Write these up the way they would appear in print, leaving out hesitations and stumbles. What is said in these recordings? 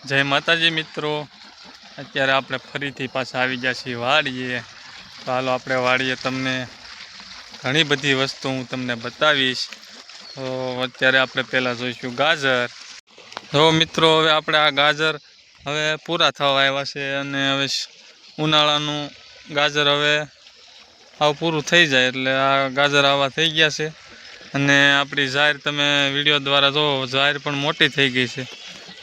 જય માતાજી મિત્રો, અત્યારે આપણે ફરીથી પાછા આવી ગયા છીએ વાડીએ. તો હાલો આપણે વાડીએ તમને ઘણી બધી વસ્તુ હું તમને બતાવીશ. તો અત્યારે આપણે પહેલાં જોઈશું ગાજર. જો મિત્રો, હવે આપણે આ ગાજર હવે પૂરા થવા આવ્યા છે અને હવે ઉનાળાનું ગાજર હવે આવું પૂરું થઈ જાય એટલે આ ગાજર આવા થઈ ગયા છે. અને આપણી જાહેર તમે વિડીયો દ્વારા જો જાહેર પણ મોટી થઈ ગઈ છે.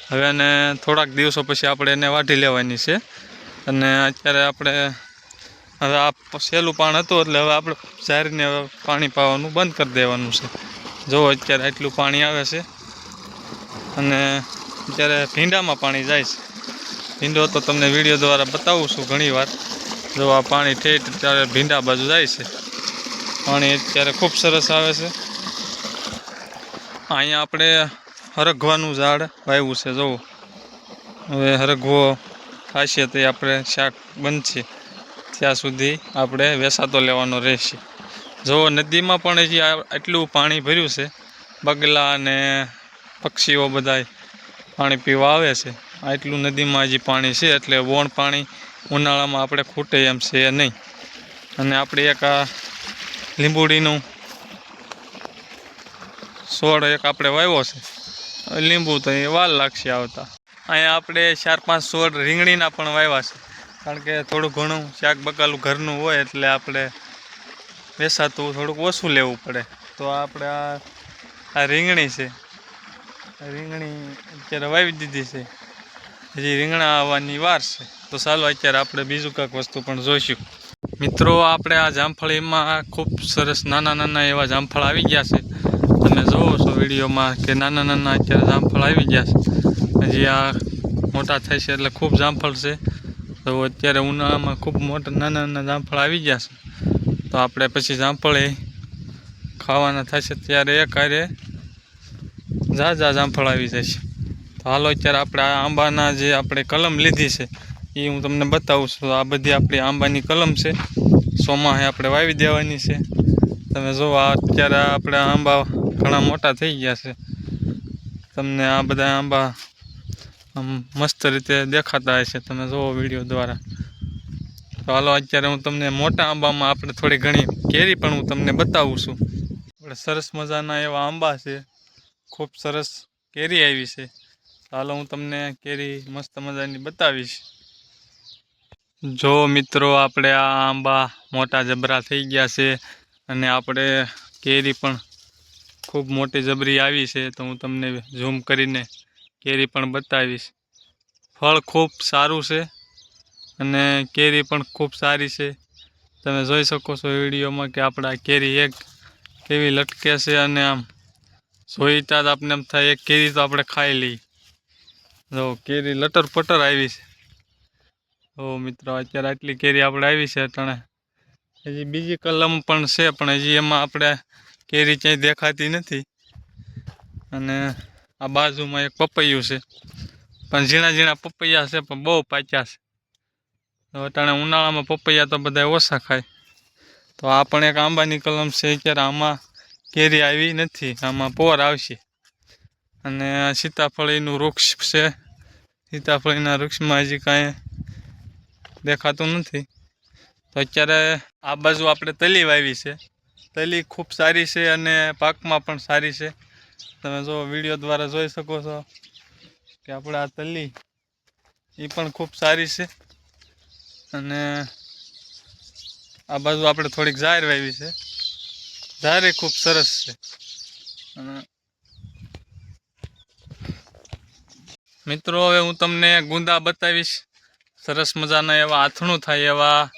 હવે એને થોડાક દિવસો પછી આપણે એને વાઢી લેવાની છે. અને અત્યારે આપણે હવે આ સહેલું પાણ હતું એટલે હવે આપણે જાહેરને હવે પાણી પાવાનું બંધ કરી દેવાનું છે. જો અત્યારે આટલું પાણી આવે છે અને અત્યારે ભીંડામાં પાણી જાય છે. ભીંડો તો તમને વિડીયો દ્વારા બતાવું છું ઘણી વાર. જો આ પાણી ઠેઠ અત્યારે ભીંડા બાજુ જાય છે. પાણી અત્યારે ખૂબ સરસ આવે છે. અહીંયા આપણે હરગવાનું ઝાડ વાવ્યું છે. જુઓ, હવે હરગવો થશે તો આપણે શાક બનશે ત્યાં સુધી આપણે વેસાતો લેવાનો રહેશે. જો નદીમાં પણ હજી આટલું પાણી ભર્યું છે. બગલા અને પક્ષીઓ બધા પાણી પીવા આવે છે. આટલું નદીમાં હજી પાણી છે એટલે વોણ પાણી ઉનાળામાં આપણે ખૂટે એમ છે નહીં. અને આપણે એક આ લીંબુડીનું છોડ એક આપણે વાવ્યો છે. લીંબુ તો એ વાર લાગશે આવતા. અહીંયા આપણે 4-5 છોડ રીંગણીના પણ વાવ્યા છે. કારણ કે થોડું ઘણું શાક બકાલું ઘરનું હોય એટલે આપણે વેસાતું થોડુંક ઓછું લેવું પડે. તો આપણે આ રીંગણી છે. રીંગણી અત્યારે વાવી દીધી છે. હજી રીંગણા આવવાની વાર છે. તો ચાલો અત્યારે આપણે બીજું કાંઈક વસ્તુ પણ જોઈશું. મિત્રો, આપણે આ જામફળીમાં ખૂબ સરસ નાના નાના એવા જામફળ આવી ગયા છે. તમે જોવો છો વિડીયોમાં કે નાના નાના અત્યારે જામફળ આવી ગયા છે. હજી આ મોટા થાય છે એટલે ખૂબ જામફળ છે. તો અત્યારે ઉનાળામાં ખૂબ મોટા નાના નાના જામફળ આવી ગયા છે. તો આપણે પછી જામફળ ખાવાના થશે ત્યારે એક હારે ઝાઝા જામફળ આવી જશે. તો હાલો અત્યારે આપણે આ આંબાના જે આપણે કલમ લીધી છે એ હું તમને બતાવું છું. આ બધી આપણી આંબાની કલમ છે. ચોમાસે આપણે વાવી દેવાની છે. તમે જુઓ, અત્યારે આપણે આંબા ઘણા મોટા થઈ ગયા છે. તમને આ બધા આંબા મસ્ત રીતે દેખાતા હશે તમે જુઓ વિડીયો દ્વારા. તો હાલો અત્યારે હું તમને મોટા આંબામાં આપણે થોડી ઘણી કેરી પણ હું તમને બતાવું છું. આપણે સરસ મજાના એવા આંબા છે. ખૂબ સરસ કેરી આવી છે. હાલો હું તમને કેરી મસ્ત મજાની બતાવીશ. જો મિત્રો, આપણે આ આંબા મોટા જબરા થઈ ગયા છે અને આપણે કેરી પણ ખૂબ મોટી જબરી આવી છે. તો હું તમને ઝૂમ કરીને કેરી પણ બતાવીશ. ફળ ખૂબ સારું છે અને કેરી પણ ખૂબ સારી છે. તમે જોઈ શકો છો વિડીયોમાં કે આપણા કેરી એક કેવી લટકે છે અને આમ જોઈતા જ આપણે એમ થાય એક કેરી તો આપણે ખાઈ લઈએ. જો કેરી લટર પટર આવી છે. તો મિત્રો, અત્યારે આટલી કેરી આપણે આવી છે અટાણે. હજી બીજી કલમ પણ છે પણ હજી એમાં આપણે કેરી ક્યાંય દેખાતી નથી. અને આ બાજુમાં એક પપૈયું છે પણ ઝીણા ઝીણા પપૈયા છે પણ બહુ પાક્યા છે. તો અટાણે ઉનાળામાં પપૈયા તો બધા ઓછા ખાય. તો આ પણ એક આંબાની કલમ છે. અત્યારે આમાં કેરી આવી નથી, આમાં પોર આવશે. અને સીતાફળીનું વૃક્ષ છે. સીતાફળીના વૃક્ષમાં હજી કાંઈ દેખાતું નથી. તો અત્યારે આ બાજુ આપણે તલી વાવી છે. તલી ખૂબ સારી છે અને પાકમાં પણ સારી છે. તમે જો વિડીયો દ્વારા જોઈ શકો છો કે આપણે આ તલી એ પણ ખૂબ સારી છે. અને આ બાજુ આપણે થોડીક જાહેર વાવી છે. જાહેર ખૂબ સરસ છે. અને મિત્રો, હવે હું તમને ગુંદા બતાવીશ. સરસ મજાના એવા આથણું થાય એવા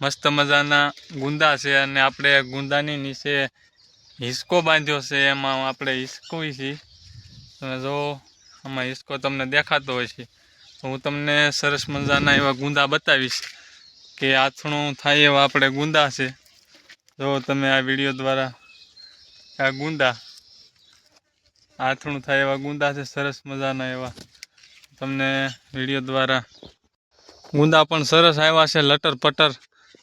મસ્ત મજાના ગુંદા છે. અને આપણે ગુંદાની નીચે હિસકો બાંધ્યો છે. એમાં આપણે હિસકવી છીએ. તમે જો આમાં હિસકો તમને દેખાતો હોય છે. તો હું તમને સરસ મજાના એવા ગુંદા બતાવીશ કે આથણું થાય એવા આપણે ગુંદા છે. જો તમે આ વિડીયો દ્વારા આ ગુંદા આથણું થાય એવા ગુંદા છે. સરસ મજાના એવા તમને વિડીયો દ્વારા ગુંદા પણ સરસ આવ્યા છે. લટર પટર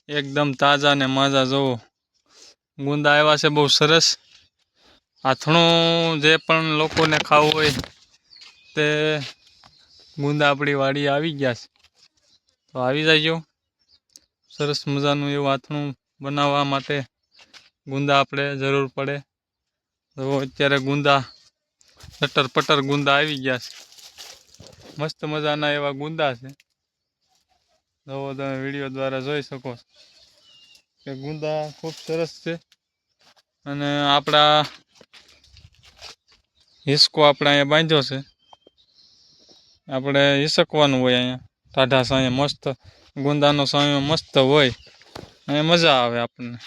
એકદમ તાજા ને માજા. જોવો ગુંદા આવ્યા છે બહુ સરસ. આથણું જે પણ લોકોને ખાવું હોય તે ગુંદા આપણી વાડીએ આવી ગયા છે, તો આવી જાયજો. સરસ મજાનું એવું આથણું બનાવવા માટે ગુંદા આપણે જરૂર પડે. તો અત્યારે ગુંદા લટર પટર ગુંદા આવી ગયા છે. મસ્ત મજાના એવા ગુંદા છે. તો તમે વિડીયો દ્વારા જોઈ શકો છો કે ગુંદા ખૂબ સરસ છે. અને આપણા હિસકો આપણે અહીંયા બાંધ્યો છે. આપણે હિસકવાનું હોય અહીંયા ટાઢા સાંયે મસ્ત ગુંદાનો સાંયો મસ્ત હોય, અહીંયા મજા આવે આપણને.